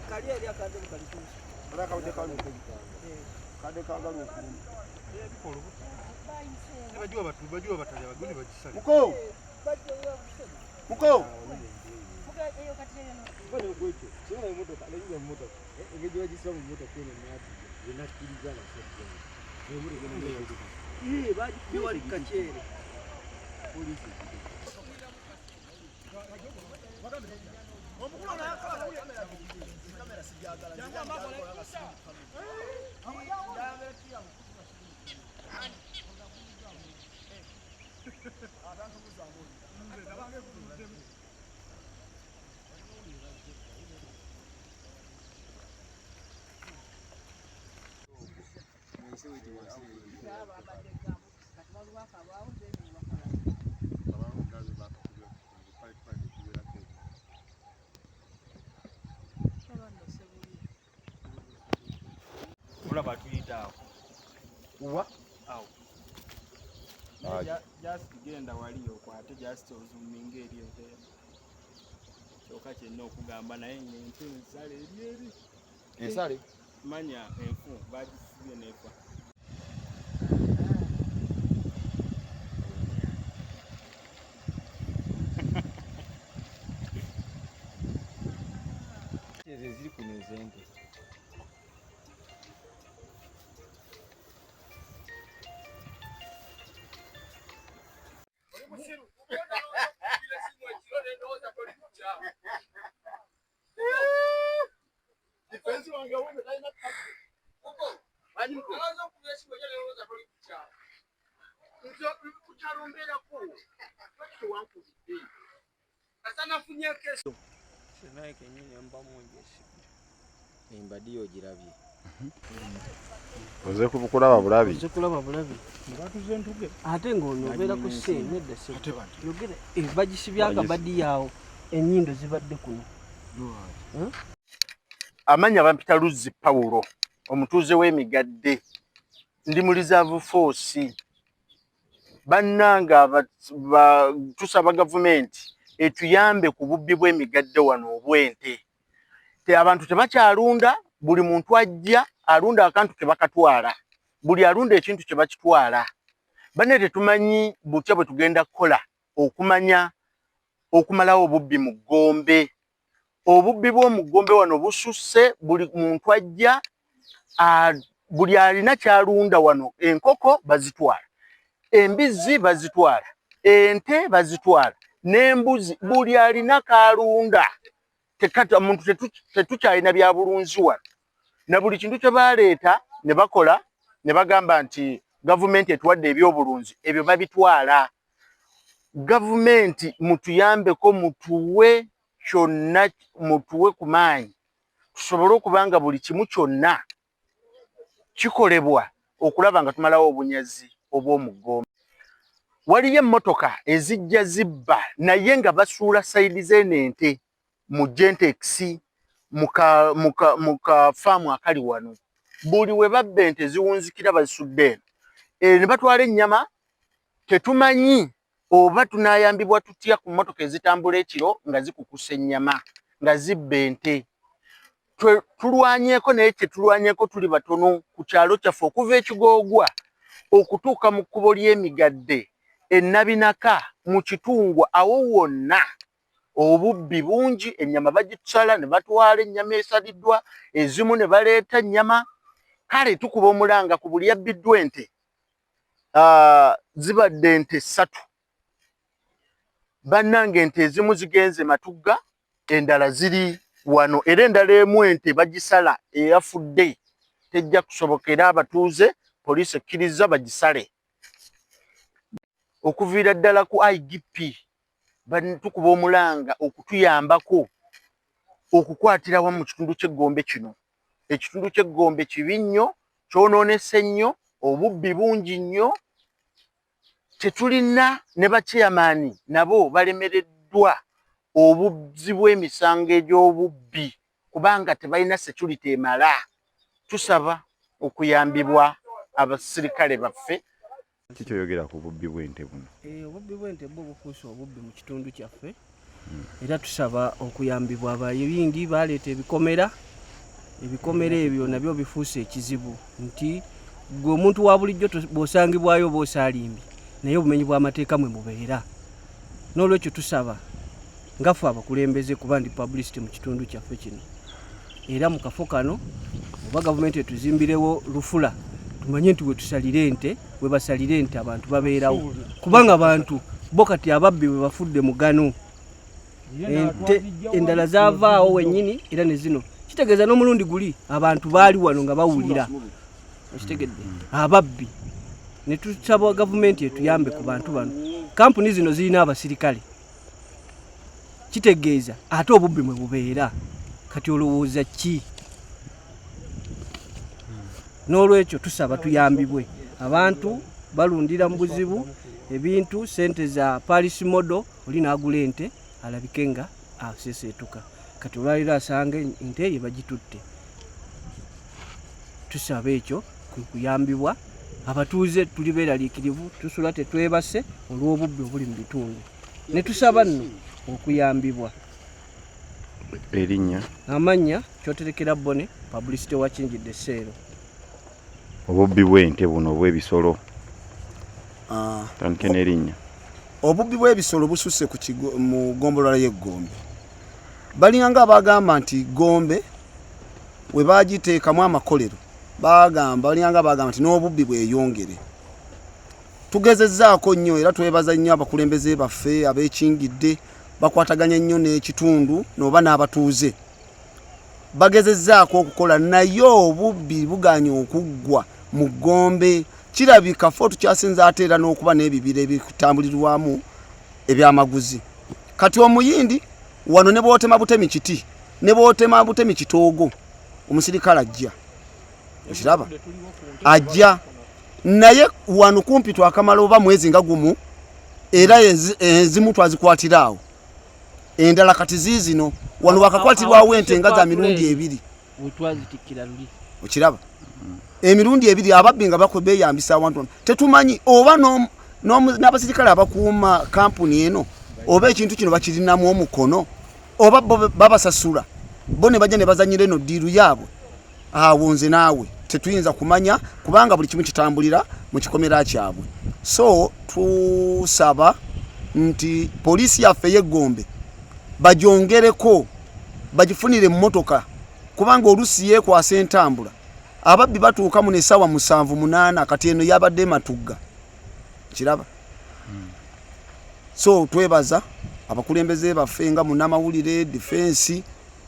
Kali eri akadde mukalitunzi. Baraka udekalu. Kade kagalu okulu. Bajua batali abaguni bakisale. Muko. Muko. Bale gwecho. Sema imotoka, alayinga imotoka. Egeje wajisa mu motoka kwene mwati. Zinakiriza na sasa. Nebure gene. Baji kiwali kachere. Polisi. Kamera sijagala. Ulaba tuyita awo. Uwa? Awo. Just genda wali okwate just ozuminga eri ente. Kyoka kyenna okugamba naye ente ensale eri. Ensale? Manya enfu bagisibye nefa. Ziri kuno ezente. Embadiyo girabye. Oze kulaba bulabi. Oze kulaba bulabi. Batuze ntuge. Ate ngono obeera ku ssente nedda se. Yogera bagisibye akabadi yawo ennyindo zibadde kuno. Amanya bampita Luzzi Paulo, omutuuze w'Emigadde. Ndi mu reserve force. Bannanga tusaba gavumenti etuyambe ku bubbi bw'emigadde wano obw'ente. Abantu tebakyalunda, buli muntu ajja alunda akantu ke bakatwala. Buli alunda ekintu kye bakitwala. Banne tetumanyi butya bwe tugenda kukola okumalawo obubbi mu Gombe. Obubbi bw'omu Gombe wano bususse, buli muntu ajja buli alina kyalunda wano. Enkoko bazitwala, embizi bazitwala, ente bazitwala, n'embuzi buli alina kalunda. Tekata muntu tetukyalina bya bulunzi wano. Na buli kintu kye baleeta ne bakola ne bagamba nti gavumenti etuwadde ebyobulunzi, ebyo babitwala. Gavumenti mutuyambeko, mutuwe kyonna, mutuwe ku maanyi tusobole okubanga buli kimu kyonna kikolebwa okulaba nga tumalawo obunyazi obw'omu Gombe. Waliyo emmotoka ezijja zibba naye nga basuula sayidi z'ente mu Gentex muka faamu akali wano. Buli we babba ente ziwunzikira bazisudde ne batwala ennyama. Tetumanyi oba tunayambibwa tutya ku mmotoka ezitambula ekiro nga zikukusa ennyama nga zibba ente. Tulwanyeeko naye kyetulwanyeeko tuli batono ku kyalo kyaffe okuva Ekigoogwa okutuuka mu kkubo ly'Emigadde, Ennabinaka, mu Kitungwa, awo wonna obubbi bungi. Ennyama bagisala ne batwala ennyama esaliddwa, ezimu ne baleeta ennyama. Kale tukuba omulanga ku buli yabbiddwa ente zibadde ente 3. Bannange ente ezimu zigenze Matugga, endala ziri wano, era endala emu ente bagisala eyafudde tejja kusobokera abatuuze, poliisi ekkiriza bagisale. Okuviira ddala ku IGP tukuba omulanga okutuyambako okukwatira wamu mu kitundu ky'Egombe kino. Ekitundu ky'Egombe kibi nnyo, kyonoonese nnyo, obubbi bungi nnyo. Tetulina ne bachairman nabo balemereddwa obuzzi bw'emisango egy'obubbi kubanga tebalina security emala. Tusaba okuyambibwa abasirikale baffe. Kikyoyogera ku bubbi bw'ente buno. Obubbi bw'ente bwo bufuuse obubbi mu kitundu kyaffe era tusaba okuyambibwa abayingi baleeta ebikomera ebyo nabyo bifuuse ekizibu nti gwe omuntu wa bulijjo bw'osangibwayo bw'osaalimbi naye obumenyi bw'amateeka mwe mubeera n'olwekyo tusaba nga ffe abakulembeze kuba ndi publicity mu kitundu kyaffe kino era mu kafo kano oba gavumenti etuzimbirewo lufula tumanye nti we basalire ente abantu babeerawo kubanga abantu bo kati ababbi bwe bafudde mugano ente endala zaavaawo wennyini era ne zino kitegeeza n'omulundi guli abantu baali wano nga bawulira okitegedde ababbi ne tusaba gavumenti etuyambe ku bantu bano kampuni zino zirina abasirikale kitegeeza ate obubbi mwe bubeera kati olowooza ki n'olwekyo tusaba tuyambibwe abantu balundira mu buzibu ebintu sente za Paris modo oli n'agula ente alabike nga aseseetuka kati olwaliro asanga ente ye bagitutte tusaba ekyo kuyambibwa abatuuze tuli beeraliikirivu tusula tetwebase olw'obubbi obuli mu bitundu ne tusaba nno okuyambibwa erinnya amanya kyoterekera bone publicity wakinjidde seero obubbi bw'ente buno obw'ebisolo tandike n'erinnya obubbi bw'ebisolo bususse mu ggombolola y'eggombe balinganga abagamba nti gombe we bagiteekamu amakolero balinganga abagamba nti n'obubbi bweyongere tugezezzaako nnyo era twebaza nnyo abakulembeze baffe abeekingidde bakwataganya nnyo n'ekitundu n'oba n'abatuuze bagezezzaako okukola naye obubbi buganye okuggwa mu ggombe kirabika fo tukyasinza ate era n'okuba n'ebibira ebitambulirwamu ebyamaguzi kati omuyindi wano ne bootema butemi kiti ne bootema butemi kitoogo omusirikale ajja okiraba ajja naye wano kumpi twakamala oba mwezi nga gumu era ezimu twazikwatiraawo endala kati ziizino wano wakakwatirwawo ente nga za mirundi 2 okiraba emirundi 2 ababbi nga beeyambisa awantu tetumanyi oba n'abasirikale abakuuma kampuni eno oba ekintu kino bakirinamu omukono oba babasasula bo ne bajja ne bazanyira eno ddiiru yaabwe awo nze naawe tetuyinza kumanya kubanga buli kimu kitambulira mu kikomera kyabwe so tusaba nti poliisi yaffe y'eggombe bajongereko bagifunire mu motoka kubanga olusi yeekwasa entambula ababbi batuuka mu n'essaawa 7-8 kati eno yabadde matugga kiraba so twebaza abakulembeze baffe nga munnamawulire defense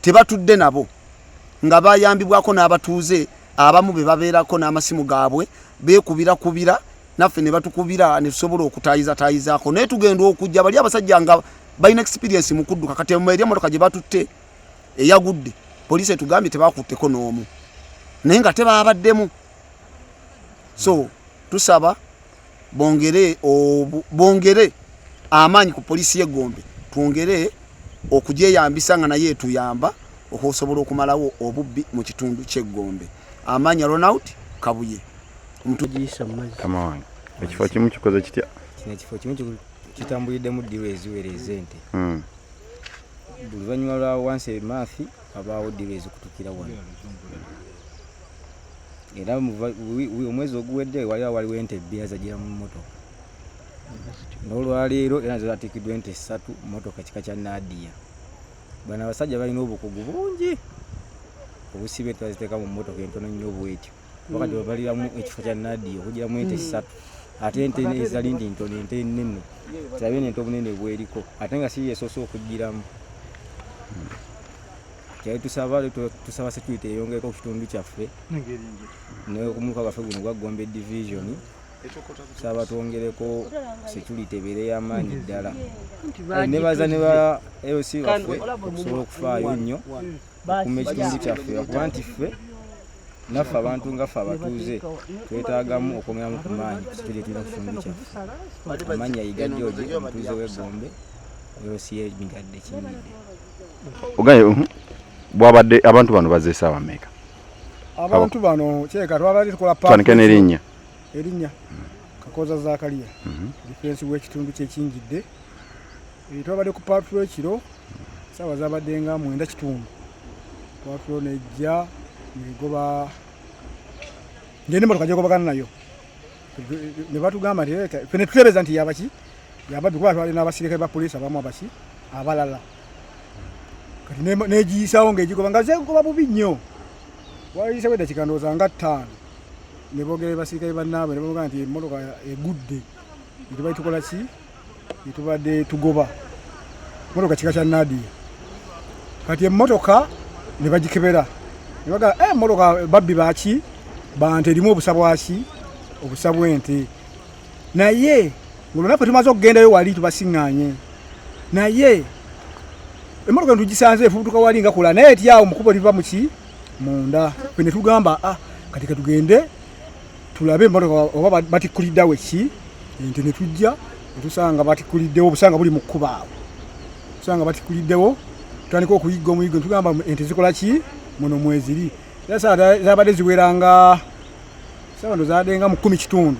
tebatudde nabo nga bayambibwako n'abatuuze abamu be babeerako n'amasimu gaabwe beekubira naffe ne batukubira ne tusobola okutayizaako naye tugenda okujja bali abasajja nga balina experience mu kudduka kati eri emotoka gye batutte eyagudde poliisi etugambye tebakutteko n'omu naye nga tebabaddemu so tusaba bongere amaanyi ku poliisi y'eggombe twongere okugyeyambisa nga naye etuyamba okusobola okumalawo obubbi mu kitundu ky'eggombe amaanyi Ronald Kabuye omutugiyisa mu mazzi kamawange ekifo kimu kikoze kitya kino ekifo kimu kitambuliddemu ddiru eziweereza ente buli luvannyuma lwa once a month abaawo ddiru ezikutukira wano era omwezi oguwedde waliwo ente 2 zajjira mu mmotoka n'olwaleero era zatikiddwa ente 3 mmotoka kika kya Nadia bano abasajja balina obukugu bungi obusibe twaziteeka mu mmotoka entono nnyo bwetyo wakati babaliramu ekifo kya Nadia okugiramu ente 3 ate ente ezalindi ntono ente nnene kirabe n'ente obunene bweriko ate nga si yesoose okugiramu kyali tusaba security eyongereko ku kitundu kyaffe n'okumuluka gwaffe guno gwa Gombe division tusaba twongereko security ebeere y'amaanyi ddala nebaza ne ba LC baffe okusobola okufaayo nnyo okukuuma ekitundu kyaffe kuba nti ffe naffe abantu nga ffe abatuuze twetaagamu okwongeramu ku maanyi ku security tulina ku kitundu kyaffe amaanyi ayiga George omutuuze w'eggombe LC emigadde kinyidde ogaye bwabadde abantu bano bazze essaawa mmeka abantu bano kyeka twabadde tukola tandike n'erinnya Kakoza Zakariya defense w'ekitundu ky'ekingidde twabadde ku patrol ekiro saawa zabadde nga 9:30 patrol nejja negoba ngende motoka gyegobagana nayo ne batugamba nti fene tutebeza nti yabaki yababbi kuba twali n'abasirikale ba poliisi abamu abaki abalala kati negiyisawo ng'egigoba nga zegoba bubi nnyo wayise wedda kikandooza nga 5 ne boogera basirikale bannaabwe ne bamugamba nti emmotoka egudde etubadde tukola ki etubadde tugoba motoka kika kya Nadia kati emmotoka ne bagikebera ne bagamba emmotoka babbi baki bante erimu obusa bwaki obusa bw'ente naye ngolona ffe tumaze okugendayo wali tubasiŋŋaanye naye emmotoka tugisanze efubutuka wali nga kola naye etyawo mukubo liva muki munda ffe ne tugamba kati katugende tulabe emmotoka oba batikkuliddawo eki ente ne tujja netusanga batikkuliddewo obusanga buli mu kkuba awo tusanga batikkuliddewo tutandika okuyigga omuyiggo netugamba ente zikola ki muno mweziri era zabadde ziweranga sabano zadenga mu 10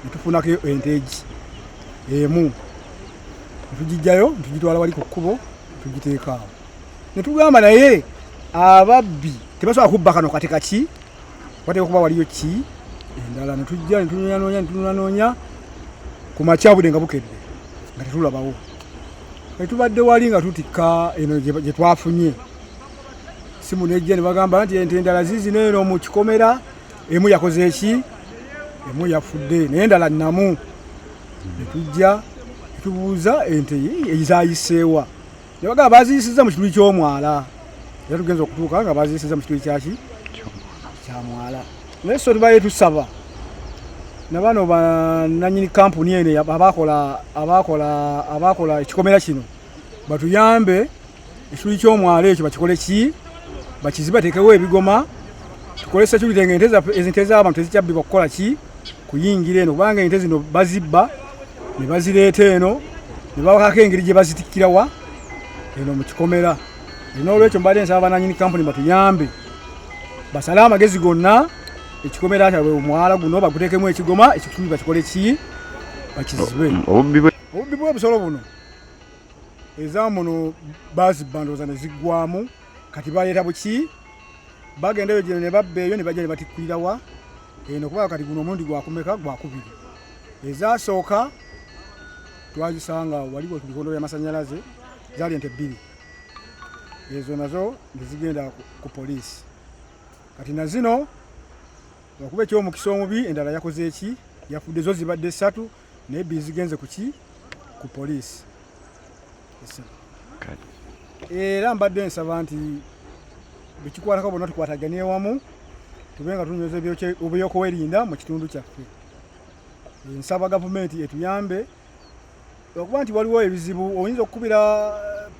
netufunako ente egi emu netugijjayo netugitwala wali ku kkubo netugiteeka awo netugamba naye ababbi tebasobola kubba kano kati kaki wateeka kuba waliyo ki endala netujja netunoonya ku makya budde nga bukedde nga tetulabawo etubadde wali nga tutikka eno gye twafunye simu nejja ne bagamba nti ente endala zizino eno mu kikomera emu yakoze eki emu yafudde naye endala nnamu netujja netubuuza ente ezayiseewa ne bagamba baziyisiza mu kituli ky'omwala era tugenza okutuuka nga baziyisiza mu kituli kyaki kyamwala naye so tubaye tusaba nabano bananyini kampuni ene abakola ekikomera kino batuyambe ekituli ky'omwala ekyo bakikole ki bakiziba tekewo ebigoma tukole security ente z'abantu tezikyabbibwa kukola ki kuyingira eno kubanga ente zino bazibba ne bazireeta eno ne bawakako engeri gye bazitikkirawa eno mu kikomera n'olwekyo mbadde nsaba bananyini kampuni batuyambe basale amagezi gonna ekikomera kyabwe omwala guno baguteekemu ekigoma ekituli bakikole ki bakizibe obubbi bw'ebisolo buno ezamuno bazibba ndowooza ne ziggwamu kati baleeta buki bagendayo gye ne babba eyo ne bajja ne batikkulirawa eno kuba kati guno omulundi gwakumeka gwakubiri ezasooka twazisanga waliwo ku bikondo by'amasannyalaze zaali ente 2 ezo nazo nezigenda ku poliisi kati na zino wakuba ekyomukisa omubi endala yakoze eki yafudde zo zibadde 3 naye 2 zigenze kuki ku poliisi era mbadde nsaba nti bekikwatako bonna tukwataganie wamu tubenga tunyweza ebyokwerinda mu kitundu kyaffe nsaba gavumenti etuyambe okuba nti waliwo ebizibu oyinza okukubira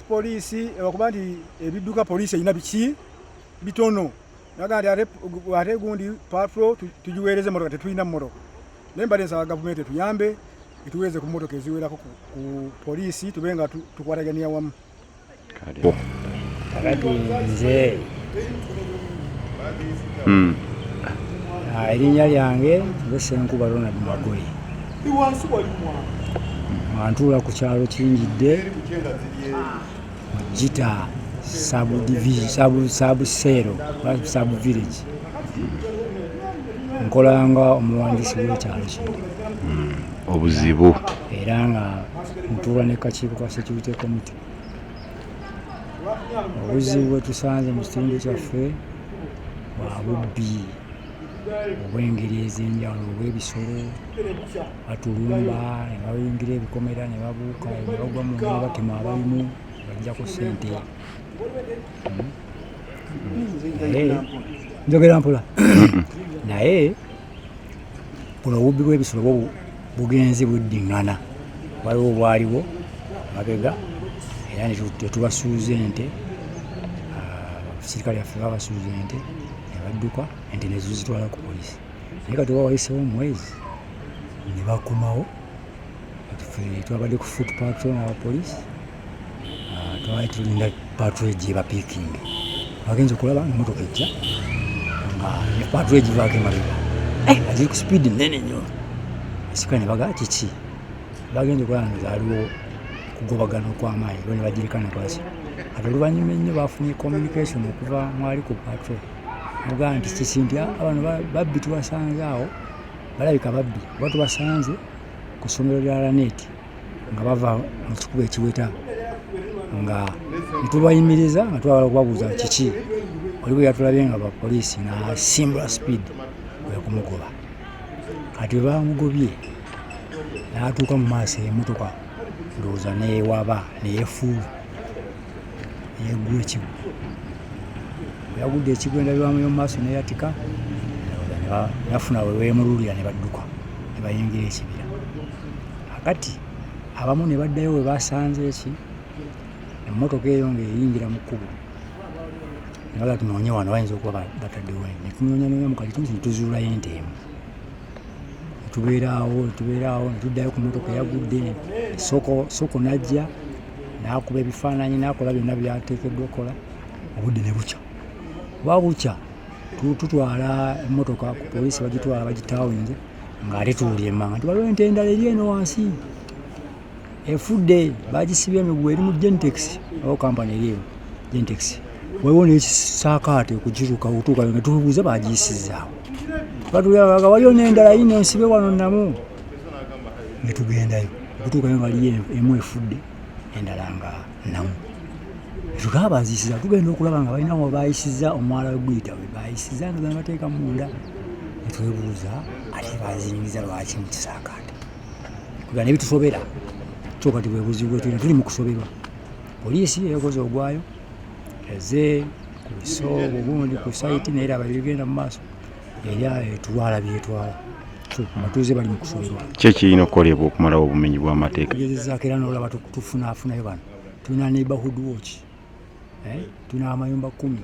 poliisi okuba nti ebidduka poliisi erina biki bitono naga nti ate gundi patrol tugiweereze motoka tetulina motoka naye mbadde nsaba gavumenti etuyambe etuweereze ku motoka eziwerako ku poliisi tubenga tukwatagania wamu kakati nze erinnya lyange nze Senkuba Ronald Magoye antuula ku kyalo Kinjidde mu Gita sub village nkolanga omuwandiisi w'ekyalo kino obuzibu era nga ntuula ne kakiiko ka security committee obuzibu bwe tusanze mu kitundu kyaffe bwa bubbi obw'engeri ez'enjawulo obw'ebisolo batulumba ne bayingira ebikomera ne babuuka ne bagwa mu ngeri batema abalimu bajjako ssente njogera mpola naye buno obubbi bw'ebisolo bugenzi buddiŋŋana waliwo bwaliwo mabega era netubasuuza ente abasirikale yaffe babasuuza ente ne badduka ente nezizitwala ku poliisi naye kati wawayisewo omwezi ne bakomawo twabadde ku foot patrol n'abapoliisi twali tulinda patrol gye bapiikingi bagenza okulaba emotoka ejja nga ne patrol egivaako emabega aziri ku sipiidi nene nnyo asikale ne bagaa kiki bagenza okulaba nga zaaliwo kugobagana okw'amaanyi lwe ne bagirikana kwasi ate oluvannyuma ennyo bafunye communication okuva mwali ku patrol ogaa nti kisinti abantu babbi tubasanze awo balabika babbi oba tubasanze ku ssomero lya Lanet nga bava mu kikubo ekiweta nga netubayimiriza nga twagala okubabuuza kiki oli bwe yatulabye nga bapoliisi nasimbula speed wekumugoba kati bamugobye n'atuuka mu maaso emmotoka ndowooza neewaba neyefuula neyeggula ekigo yagudde ekigo endabirwamu y'omu maaso neyatika nafuna weweemululira ne badduka ne bayingira ekibira akati abamu ne baddayo we basanze eki emmotoka eyo ng'eyingira mu kkubo ne baga tunoonye wano bayinza okuba bataddewo netunoonya mukati tunsi netuzuulayo ente emu netubeeraawo netuddayo ku mmotoka eyagudde soko najja n'akuba ebifaananyi n'akola byonna byateekeddwa okukola obudde ne bukya bwabukya tutwala emmotoka ku poliisi bagitwala bagitaawinze ng'ate tuwulya emmanga nti waliwo ente endala eri eno wansi efudde bagisibye emiguwa eri mu Gentex oba kampani eriyo Gentex waliwo n'ekisaakaate okugiruka otuukayo nga tubuuza bagiyisizaawo batulyaga waliwo n'endala yino nsibe wano namu ne tugendayo okutuukayo nga liyo emu efudde endala nga namu tutaba baziyisiza tugenda okulaba nga balina we bayisiza omwala weguyita we bayisiza nga bateeka munda netwebuuza ate baziyingiza lwaki mu kisaakaate kuba nebitusobera kyokati bwebuzibu bwetulina tuli mu kusoberwa poliisi eyakoze ogwayo eze ku biso obundi ku saiti naye eraba ebigenda mu maaso era etwala byetwala matuuze bali mu kusoberwa ki ekirina okukolebwa okumalawo obumenyi bw'amateeka gezezaako era n'olaba tufunaafunayo bano tulina neighborhood watch tulina amayumba 10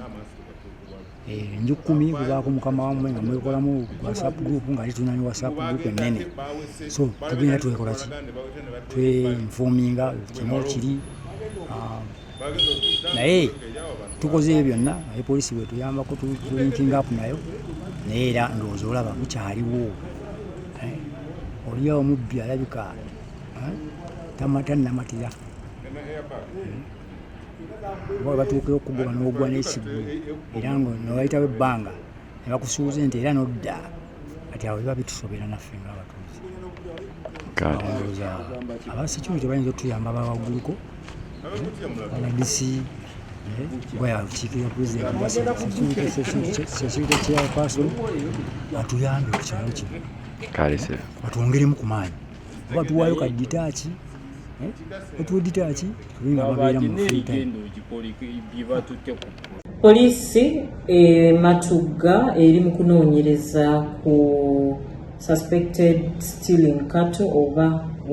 enju 10 kubaako mukama wamwe nga mwekolamu whatsapp group nga tulina ni whatsapp group ennene so tugenda twekola ki tweinfominga kino kiri naye tukoze ebyo byonna naye poliisi bwetuyambako tulinking up nayo naye era ndowooza olaba mukyaliwo oliyo omubbi alabika tanamatira oba batuukeyo okugoba n'ogwa n'ekigulu era nga newayitawo ebbanga ne bakusuuza ente era nodda kati awo biba bitusobera naffe ngaabatuuzi ndowooza aba security bayinza otuyamba abawagguluko NDC bwayakiikirira pulezidenti security chairperson atuyambe ku kyalo kino batwongeremu ku maanyi oba tuwaayo kaditaaki otuweditaaki tulinga babeera mu free time. Poliisi Matugga eri mu kunoonyereza ku suspected stealing cattle oba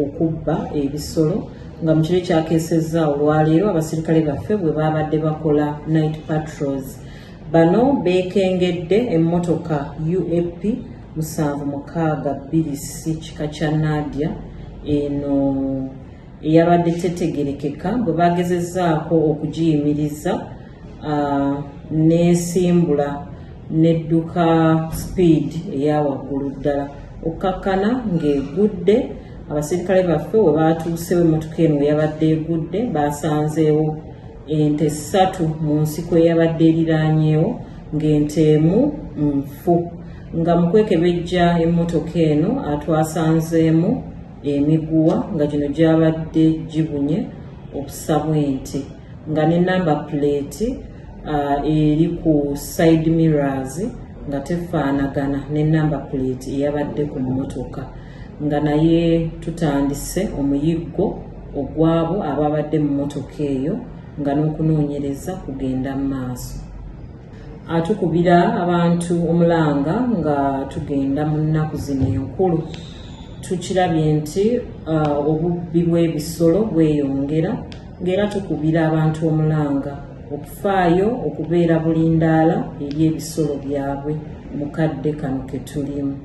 okubba ebisolo nga mu kiro kyakesezza olwaleero abasirikale baffe bwe babadde bakola night patrols. Bano beekengedde emmotoka UAP 762 kika kya Nadia eno eyabadde tetegerekeka bwe bagezezzaako okugiyimiriza n'esimbula n'edduka speed eya waggulu ddala okkakkana ng'egudde. Abasirikale baffe we batuusewo emmotoka eno eyabadde egudde basanzeewo ente 3 mu nsiko eyabadde eriraanyeewo ng'ente emu nfu nga mu kwekebejja emmotoka eno atwasanzeemu emiguwa nga gino gyabadde gibunye obusa bw'ente nga ne number plate eri ku side mirrors nga tefaanagana ne number plate eyabadde ku mmotoka nga naye tutandise omuyiggo ogwabo ababadde mu mmotoka eyo nga n'okunoonyereza kugenda mu maaso. Atukubira abantu omulanga nga tugenda mu nnaku zino enkulu tukirabye nti obubbi bw'ebisolo bweyongera ng'era tukubira abantu omulanga okufaayo okubeera bulindaala eri ebisolo byabwe mu kadde kano ke tulimu.